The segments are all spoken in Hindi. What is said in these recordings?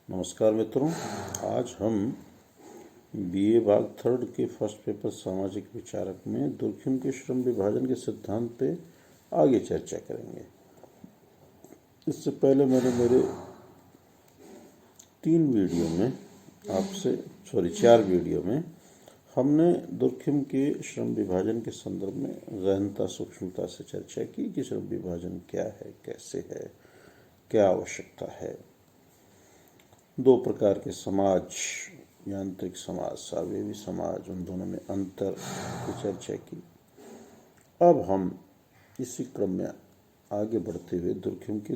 नमस्कार मित्रों, आज हम बीए भाग थर्ड के फर्स्ट पेपर सामाजिक विचारक में दुर्खिम के श्रम विभाजन के सिद्धांत पे आगे चर्चा करेंगे। इससे पहले मैंने मेरे 4 वीडियो में हमने दुर्खिम के श्रम विभाजन के संदर्भ में गहनता सूक्ष्मता से चर्चा की कि श्रम विभाजन क्या है, कैसे है, क्या आवश्यकता है। 2 प्रकार के समाज, यांत्रिक समाज, सावयवी समाज, उन दोनों में अंतर की चर्चा की। अब हम इसी क्रम में आगे बढ़ते हुए दुर्खिम के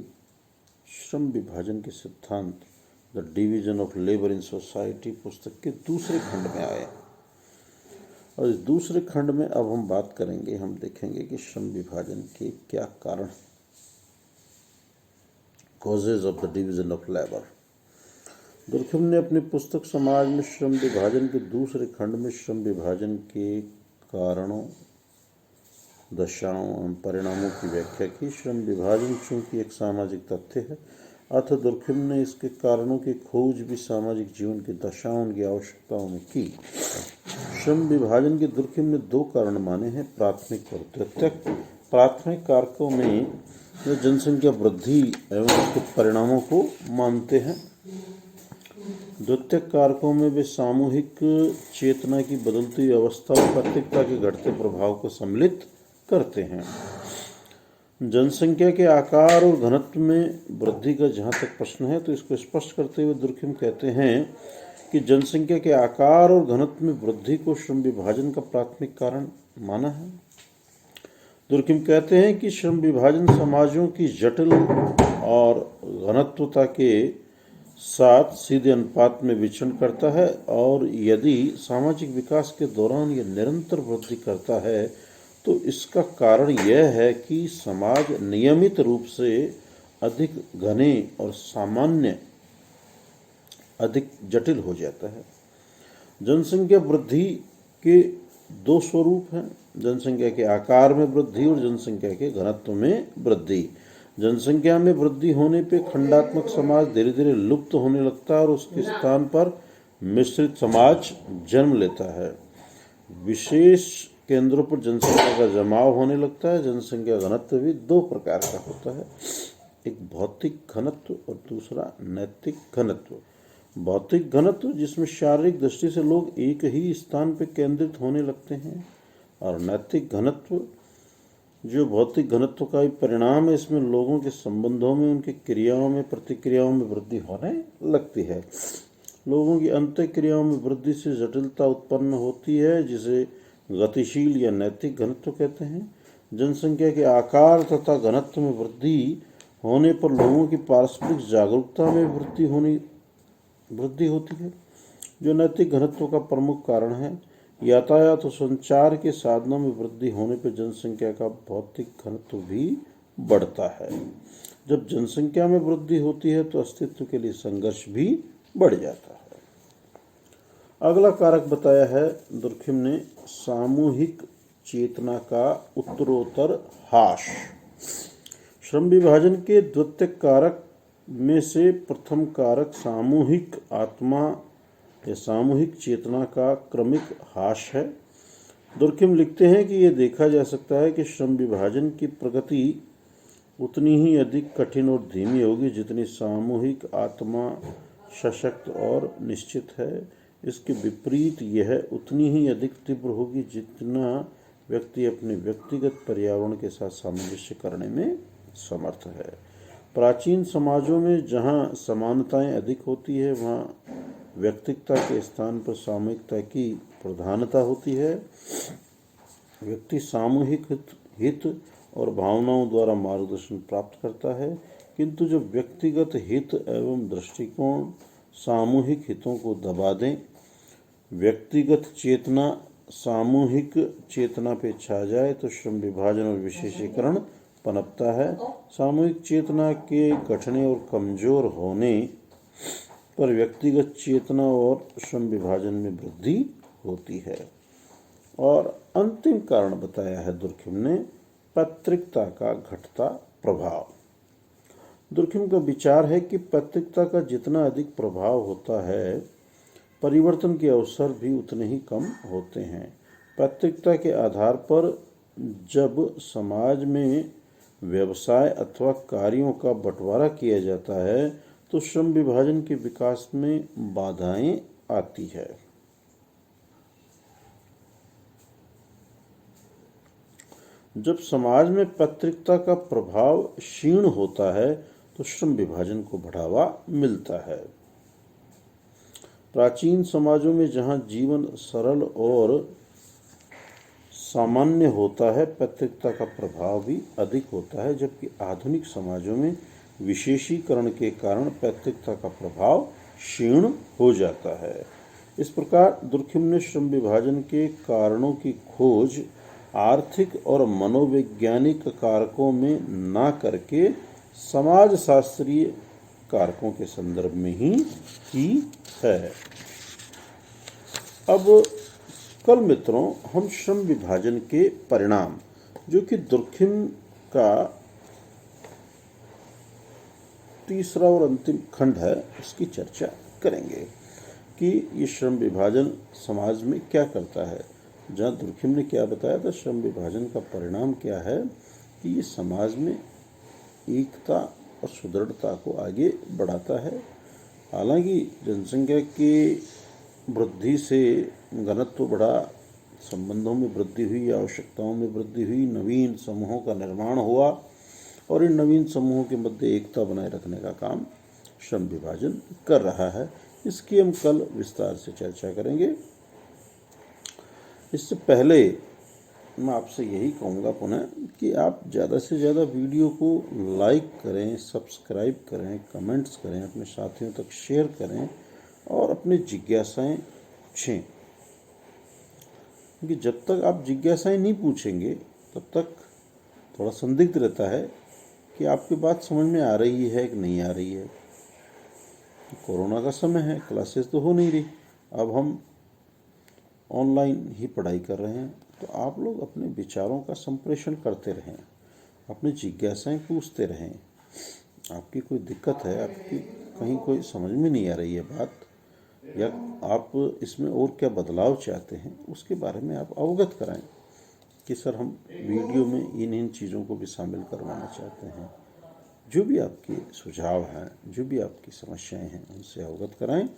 श्रम विभाजन के सिद्धांत the division of labour in society पुस्तक के दूसरे खंड में आए और इस दूसरे खंड में अब हम बात करेंगे, हम देखेंगे कि श्रम विभाजन के क्या कारण, causes of the division of labour. Durkheim ने अपनी पुस्तक समाज में श्रम विभाजन के दूसरे खंड में श्रम विभाजन के कारणों, दशाओं एवं परिणामों की व्याख्या की। श्रम विभाजन चूंकि एक सामाजिक तथ्य है, अतः दुर्खिम ने इसके कारणों की खोज भी सामाजिक जीवन की दशाओं की आवश्यकताओं में की। श्रम विभाजन के दुर्खिम ने 2 कारण माने हैं, प्राथमिक और द्वितीयक। प्राथमिक कारकों में वे जनसंख्या वृद्धि एवं उसके परिणामों को मानते हैं। द्वितीयक कारकों में वे सामूहिक चेतना की बदलती अवस्था और प्रत्येकता के घटते प्रभाव को सम्मिलित करते हैं। जनसंख्या के आकार और घनत्व में वृद्धि का जहाँ तक प्रश्न है, तो इसको स्पष्ट करते हुए दुर्खिम कहते हैं कि जनसंख्या के आकार और घनत्व में वृद्धि को श्रम विभाजन का प्राथमिक कारण माना है। दुर्खिम कहते हैं कि श्रम विभाजन समाजों की जटिल और घनत्वता के साथ सीधे अनुपात में विचरण करता है और यदि सामाजिक विकास के दौरान यह निरंतर वृद्धि करता है तो इसका कारण यह है कि समाज नियमित रूप से अधिक घने और सामान्य अधिक जटिल हो जाता है। जनसंख्या वृद्धि के 2 स्वरूप हैं, जनसंख्या के आकार में वृद्धि और जनसंख्या के घनत्व में वृद्धि। जनसंख्या में वृद्धि होने पे खंडात्मक समाज धीरे धीरे लुप्त होने लगता है और उसके स्थान पर मिश्रित समाज जन्म लेता है। विशेष केंद्रों पर जनसंख्या का जमाव होने लगता है। जनसंख्या घनत्व भी 2 प्रकार का होता है, एक भौतिक घनत्व और दूसरा नैतिक घनत्व। भौतिक घनत्व जिसमें शारीरिक दृष्टि से लोग एक ही स्थान पर केंद्रित होने लगते हैं, और नैतिक घनत्व जो भौतिक घनत्व का ही परिणाम है, इसमें लोगों के संबंधों में, उनकी क्रियाओं में, प्रतिक्रियाओं में वृद्धि होने लगती है। लोगों की अंतःक्रियाओं में वृद्धि से जटिलता उत्पन्न होती है, जिसे गतिशील या नैतिक घनत्व कहते हैं। जनसंख्या के आकार तथा घनत्व में वृद्धि होने पर लोगों की पारस्परिक जागरूकता में वृद्धि होती है, जो नैतिक घनत्व का प्रमुख कारण है। यातायात और संचार के साधनों में वृद्धि होने पर जनसंख्या का भौतिक घनत्व भी बढ़ता है। जब जनसंख्या में वृद्धि होती है तो अस्तित्व के लिए संघर्ष भी बढ़ जाता है। अगला कारक बताया है दुर्खिम ने, सामूहिक चेतना का उत्तरोत्तर ह्रास। श्रम विभाजन के द्वितीयक कारक में से प्रथम कारक सामूहिक आत्मा या सामूहिक चेतना का क्रमिक ह्रास है। दुर्खिम लिखते हैं कि यह देखा जा सकता है कि श्रम विभाजन की प्रगति उतनी ही अधिक कठिन और धीमी होगी जितनी सामूहिक आत्मा सशक्त और निश्चित है। इसके विपरीत यह उतनी ही अधिक तीव्र होगी जितना व्यक्ति अपने व्यक्तिगत पर्यावरण के साथ सामंजस्य करने में समर्थ है। प्राचीन समाजों में जहाँ समानताएं अधिक होती है, वहाँ व्यक्तिगता के स्थान पर सामूहिकता की प्रधानता होती है। व्यक्ति सामूहिक हित और भावनाओं द्वारा मार्गदर्शन प्राप्त करता है, किंतु जब व्यक्तिगत हित एवं दृष्टिकोण सामूहिक हितों को दबा दें, व्यक्तिगत चेतना सामूहिक चेतना पे छा जाए तो श्रम विभाजन और विशेषीकरण पनपता है। सामूहिक चेतना के घटने और कमजोर होने पर व्यक्तिगत चेतना और श्रम विभाजन में वृद्धि होती है। और अंतिम कारण बताया है दुर्खिम ने, पैतृकता का घटता प्रभाव। दुर्खिम का विचार है कि पैतृकता का जितना अधिक प्रभाव होता है, परिवर्तन के अवसर भी उतने ही कम होते हैं। पैतृकता के आधार पर जब समाज में व्यवसाय अथवा कार्यों का बंटवारा किया जाता है तो श्रम विभाजन के विकास में बाधाएं आती है। जब समाज में पैतृकता का प्रभाव क्षीण होता है तो श्रम विभाजन को बढ़ावा मिलता है। प्राचीन समाजों में जहां जीवन सरल और सामान्य होता है, पैतृकता का प्रभाव भी अधिक होता है, जबकि आधुनिक समाजों में विशेषीकरण के कारण पैतृकता का प्रभाव क्षीण हो जाता है। इस प्रकार दुर्खिम ने श्रम विभाजन के कारणों की खोज आर्थिक और मनोवैज्ञानिक कारकों में ना करके समाज शास्त्रीय कारकों के संदर्भ में ही की है। अब कल मित्रों हम श्रम विभाजन के परिणाम, जो कि दुर्खिम का तीसरा और अंतिम खंड है, उसकी चर्चा करेंगे कि ये श्रम विभाजन समाज में क्या करता है। जहाँ दुर्खिम ने क्या बताया था, श्रम विभाजन का परिणाम क्या है कि ये समाज में एकता और सुदृढ़ता को आगे बढ़ाता है। हालांकि जनसंख्या की वृद्धि से घनत्व बढ़ा, संबंधों में वृद्धि हुई, आवश्यकताओं में वृद्धि हुई, नवीन समूहों का निर्माण हुआ और इन नवीन समूहों के मध्य एकता बनाए रखने का काम श्रम विभाजन कर रहा है। इसकी हम कल विस्तार से चर्चा करेंगे। इससे पहले मैं आपसे यही कहूँगा पुनः कि आप ज़्यादा से ज़्यादा वीडियो को लाइक करें, सब्सक्राइब करें, कमेंट्स करें, अपने साथियों तक शेयर करें और अपनी जिज्ञासाएं पूछें, क्योंकि जब तक आप जिज्ञासाएं नहीं पूछेंगे तब तक थोड़ा संदिग्ध रहता है कि आपकी बात समझ में आ रही है कि नहीं आ रही है। कोरोना का समय है, क्लासेस तो हो नहीं रही, अब हम ऑनलाइन ही पढ़ाई कर रहे हैं, तो आप लोग अपने विचारों का संप्रेषण करते रहें, अपनी जिज्ञासाएं पूछते रहें। आपकी कोई दिक्कत है, आपकी कहीं कोई समझ में नहीं आ रही है बात, या आप इसमें और क्या बदलाव चाहते हैं, उसके बारे में आप अवगत कराएं कि सर हम वीडियो में इन चीज़ों को भी शामिल करवाना चाहते हैं। जो भी आपके सुझाव हैं, जो भी आपकी समस्याएं हैं, उनसे अवगत कराएं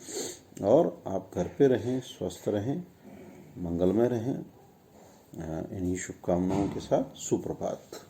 और आप घर पे रहें, स्वस्थ रहें, मंगलमय रहें। इन्हीं शुभकामनाओं के साथ सुप्रभात।